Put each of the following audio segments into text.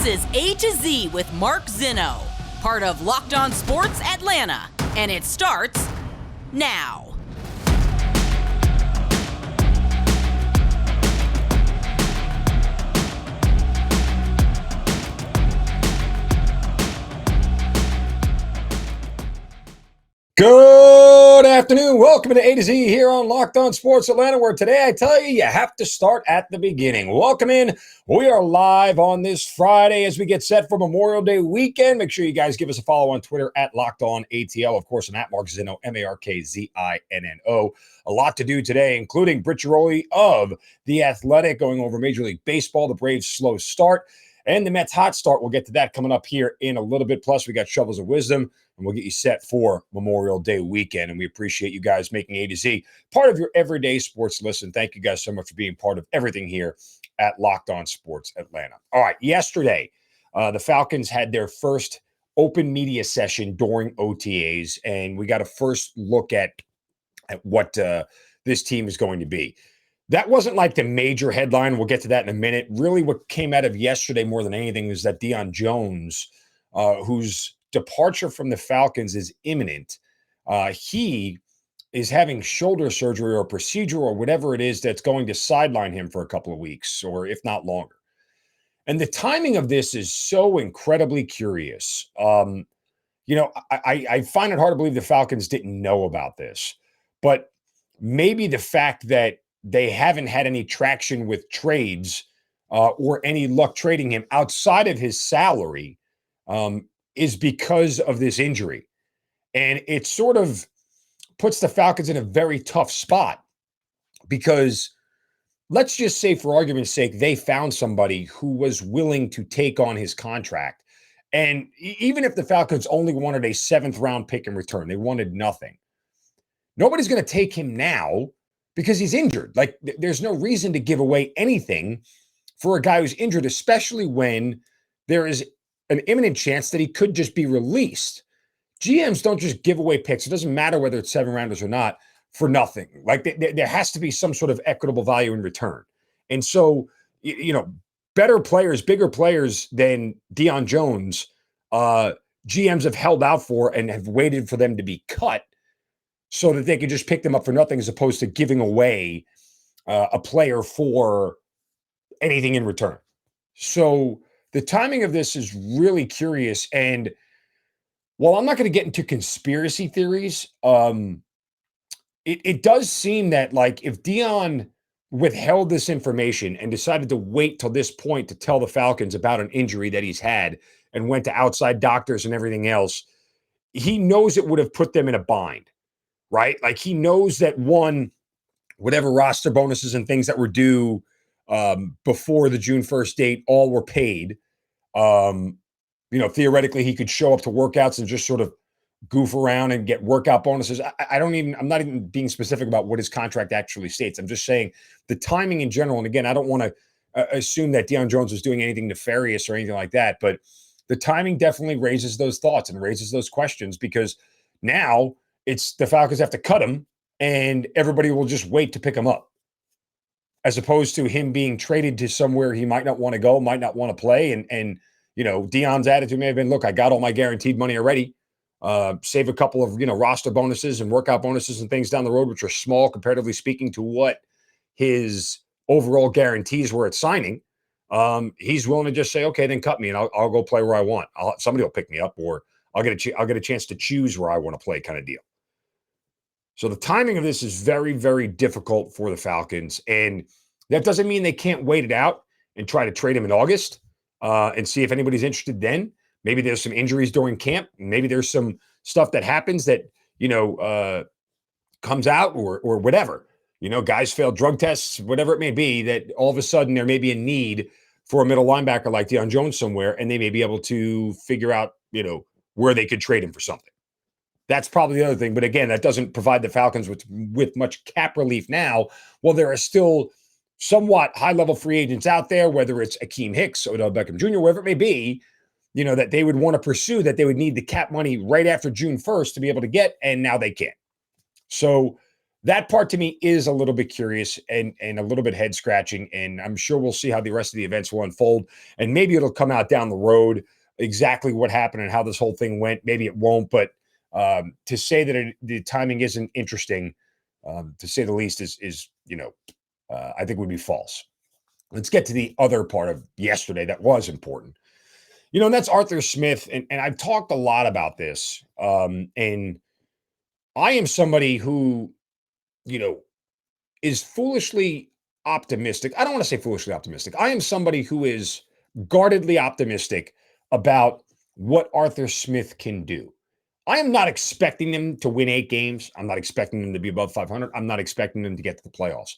This is A to Z with Mark Zinno, part of Locked On Sports Atlanta, and it starts now. Good afternoon. Welcome to A to Z here on Locked On Sports Atlanta, where today I tell you have to start at the beginning. Welcome in. We are live on this Friday as we get set for Memorial Day weekend. Make sure you guys give us a follow on Twitter at Locked On ATL. Of course, I'm at Mark Zinno, MarkZinno. A lot to do today, including Britt Giroli of The Athletic going over Major League Baseball, the Braves' slow start, and the Mets' hot start. We'll get to that coming up here in a little bit. Plus, we got Shovels of Wisdom, and we'll get you set for Memorial Day weekend. And we appreciate you guys making A to Z part of your everyday sports listen. Thank you guys so much for being part of everything here at Locked On Sports Atlanta. All right, yesterday, the Falcons had their first open media session during OTAs, and we got a first look at what this team is going to be. That wasn't like the major headline. We'll get to that in a minute. Really, what came out of yesterday more than anything was that Deion Jones, whose departure from the Falcons is imminent, he is having shoulder surgery or procedure or whatever it is that's going to sideline him for a couple of weeks, or if not longer. And the timing of this is so incredibly curious. I find it hard to believe the Falcons didn't know about this, but maybe the fact that they haven't had any traction with trades or any luck trading him outside of his salary is because of this injury. And it sort of puts the Falcons in a very tough spot because let's just say, for argument's sake, they found somebody who was willing to take on his contract. And even if the Falcons only wanted a 7th-round pick in return, they wanted nothing. Nobody's going to take him now because he's injured. Like, there's no reason to give away anything for a guy who's injured, especially when there is an imminent chance that he could just be released. GMs don't just give away picks. It doesn't matter whether it's 7-rounders or not for nothing. Like, there has to be some sort of equitable value in return. And so, better players, bigger players than Deion Jones, GMs have held out for and have waited for them to be cut so that they could just pick them up for nothing, as opposed to giving away a player for anything in return. So the timing of this is really curious. And while I'm not going to get into conspiracy theories, it does seem that, like, if Deion withheld this information and decided to wait till this point to tell the Falcons about an injury that he's had and went to outside doctors and everything else, he knows it would have put them in a bind. Right? Like, he knows that, one, whatever roster bonuses and things that were due before the June 1st date all were paid. Theoretically, he could show up to workouts and just sort of goof around and get workout bonuses. I'm not even being specific about what his contract actually states. I'm just saying the timing in general. And again, I don't want to assume that Deion Jones was doing anything nefarious or anything like that, but the timing definitely raises those thoughts and raises those questions, because now it's the Falcons have to cut him and everybody will just wait to pick him up, as opposed to him being traded to somewhere he might not want to go, might not want to play. And Deion's attitude may have been, look, I got all my guaranteed money already. Save a couple of, roster bonuses and workout bonuses and things down the road, which are small, comparatively speaking, to what his overall guarantees were at signing. He's willing to just say, okay, then cut me and I'll go play where I want. Somebody will pick me up, or I'll get a chance to choose where I want to play, kind of deal. So the timing of this is very, very difficult for the Falcons. And that doesn't mean they can't wait it out and try to trade him in August and see if anybody's interested then. Maybe there's some injuries during camp. Maybe there's some stuff that happens that, comes out or whatever. Guys fail drug tests, whatever it may be, that all of a sudden there may be a need for a middle linebacker like Deion Jones somewhere, and they may be able to figure out, where they could trade him for something. That's probably the other thing. But again, that doesn't provide the Falcons with much cap relief now. Well, there are still somewhat high-level free agents out there, whether it's Akeem Hicks, Odell Beckham Jr., whoever it may be, that they would want to pursue, that they would need the cap money right after June 1st to be able to get, and now they can't. So That part to me is a little bit curious and a little bit head scratching. And I'm sure we'll see how the rest of the events will unfold. And maybe it'll come out down the road exactly what happened and how this whole thing went. Maybe it won't. But to say that the timing isn't interesting, to say the least, is I think would be false. Let's get to the other part of yesterday that was important. And that's Arthur Smith. And I've talked a lot about this. And I am somebody who, is foolishly optimistic. I don't want to say foolishly optimistic. I am somebody who is guardedly optimistic about what Arthur Smith can do. I am not expecting them to win 8 games. I'm not expecting them to be above 500. I'm not expecting them to get to the playoffs.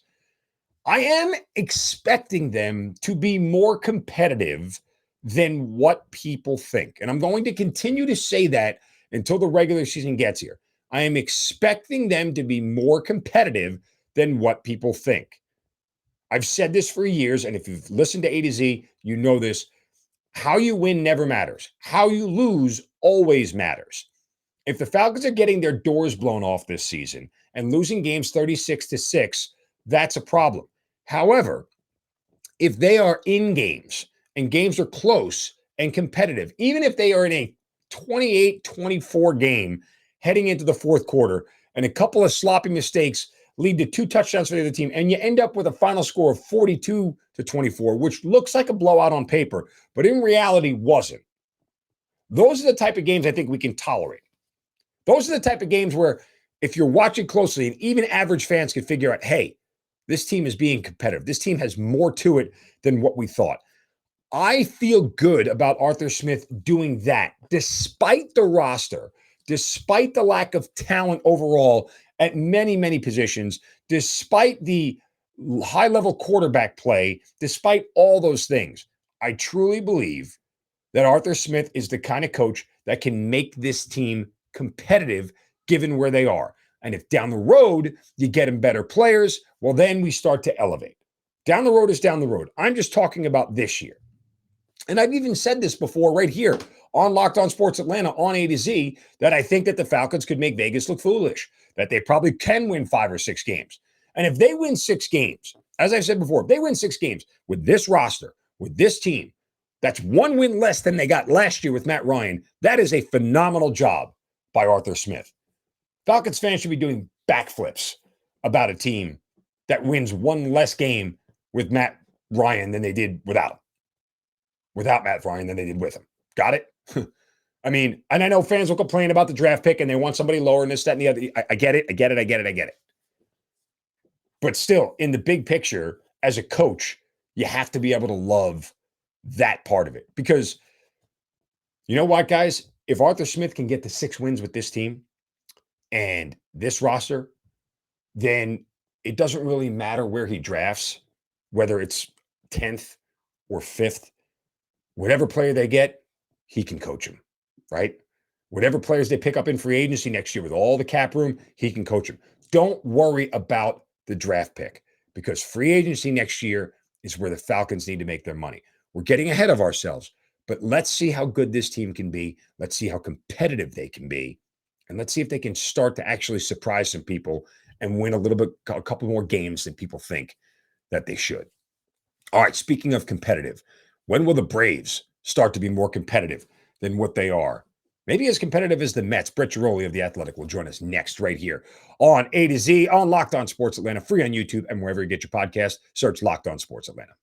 I am expecting them to be more competitive than what people think. And I'm going to continue to say that until the regular season gets here. I am expecting them to be more competitive than what people think. I've said this for years, and if you've listened to A to Z, you know this. How you win never matters. How you lose always matters. If the Falcons are getting their doors blown off this season and losing games 36-6, that's a problem. However, if they are in games and games are close and competitive, even if they are in a 28-24 game heading into the fourth quarter and a couple of sloppy mistakes lead to 2 touchdowns for the other team, and you end up with a final score of 42-24, which looks like a blowout on paper, but in reality wasn't. Those are the type of games I think we can tolerate. Those are the type of games where if you're watching closely and even average fans can figure out, hey, this team is being competitive. This team has more to it than what we thought. I feel good about Arthur Smith doing that, despite the roster, despite the lack of talent overall at many, many positions, despite the high-level quarterback play, despite all those things. I truly believe that Arthur Smith is the kind of coach that can make this team competitive given where they are. And if down the road you get them better players, well, then we start to elevate. Down the road is down the road. I'm just talking about this year. And I've even said this before right here on Locked On Sports Atlanta on A to Z that I think that the Falcons could make Vegas look foolish, that they probably can win 5 or 6 games. And if they win 6 games, as I've said before, if they win 6 games with this roster, with this team, that's 1 win less than they got last year with Matt Ryan. That is a phenomenal job by Arthur Smith. Falcons fans should be doing backflips about a team that wins 1 less game with Matt Ryan than they did without him. Without Matt Ryan than they did with him. Got it? I mean, and I know fans will complain about the draft pick and they want somebody lower and this, that, and the other. I get it. But still, in the big picture, as a coach, you have to be able to love that part of it. Because you know what, guys? If Arthur Smith can get to 6 wins with this team and this roster, then it doesn't really matter where he drafts, whether it's 10th or 5th. Whatever player they get, he can coach them, right? Whatever players they pick up in free agency next year with all the cap room, he can coach them. Don't worry about the draft pick because free agency next year is where the Falcons need to make their money. We're getting ahead of ourselves, but let's see how good this team can be. Let's see how competitive they can be. And let's see if they can start to actually surprise some people and win a couple more games than people think that they should. All right, speaking of competitive, when will the Braves start to be more competitive than what they are? Maybe as competitive as the Mets. Brett Giroli of The Athletic will join us next right here on A to Z on Locked On Sports Atlanta, free on YouTube and wherever you get your podcast. Search Locked On Sports Atlanta.